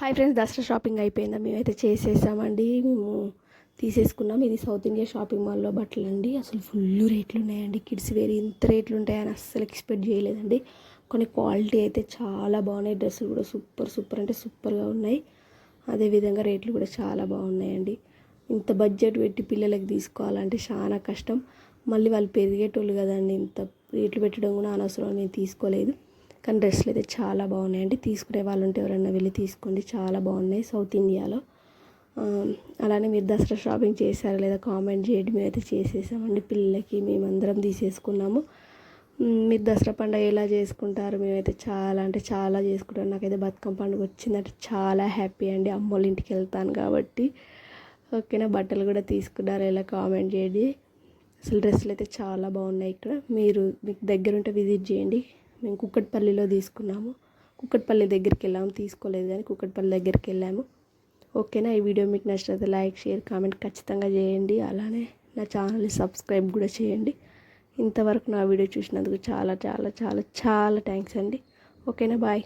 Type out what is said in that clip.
Hi friends, Dasara shopping అయిపోయిందా? మేమైతే చేసేసామండి. మేము తీసేసుకున్నాం. ఇది సౌత్ ఇండియా షాపింగ్ మాల్లో బట్టలు అండి. అసలు ఫుల్ రేట్లు ఉన్నాయండి. కిడ్స్ వేర్ ఇంత రేట్లు ఉంటాయని అస్సలు ఎక్స్పెక్ట్ చేయలేదండి. కొన్ని క్వాలిటీ అయితే చాలా బాగున్నాయి. డ్రెస్సులు కూడా సూపర్ అంటే సూపర్గా ఉన్నాయి. అదేవిధంగా రేట్లు కూడా చాలా బాగున్నాయండి. ఇంత బడ్జెట్ పెట్టి పిల్లలకి తీసుకోవాలంటే చాలా కష్టం. మళ్ళీ వాళ్ళు పెరిగేటోళ్ళు కదండి. ఇంత రేట్లు పెట్టడం కూడా అనవసరం, నేను తీసుకోలేదు. కానీ డ్రెస్సులు అయితే చాలా బాగున్నాయండి. తీసుకునే వాళ్ళు ఉంటే ఎవరన్నా వెళ్ళి తీసుకోండి, చాలా బాగున్నాయి సౌత్ ఇండియాలో. అలానే మీరు దసరా షాపింగ్ చేశారా లేదా కామెంట్ చేయండి. మేమైతే చేసేసామండి. పిల్లలకి మేమందరం తీసేసుకున్నాము. మీరు దసరా పండుగ ఎలా చేసుకుంటారు? మేమైతే చాలా అంటే చాలా చేసుకుంటాం. నాకైతే బతుకమ్మ పండుగ వచ్చిందంటే చాలా హ్యాపీ అండి. అమ్మోళ్ళ ఇంటికి వెళ్తాను కాబట్టి. ఓకేనా, బట్టలు కూడా తీసుకున్నారా ఎలా కామెంట్ చేయండి. అసలు డ్రెస్సులు అయితే చాలా బాగున్నాయి. ఇక్కడ మీకు దగ్గర ఉంటే విజిట్ చేయండి. మేము కుక్కట్పల్లిలో తీసుకున్నాము. కుక్కట్పల్లి దగ్గరికి వెళ్ళాము, తీసుకోలేదు కానీ కుక్కట్పల్లి దగ్గరికి వెళ్ళాము. ఓకేనా, ఈ వీడియో మీకు నచ్చినట్లయితే లైక్, షేర్, కామెంట్ ఖచ్చితంగా చేయండి. అలానే నా ఛానల్ని సబ్స్క్రైబ్ కూడా చేయండి. ఇంతవరకు నా వీడియో చూసినందుకు చాలా చాలా చాలా చాలా థ్యాంక్స్ అండి. ఓకేనా, బాయ్.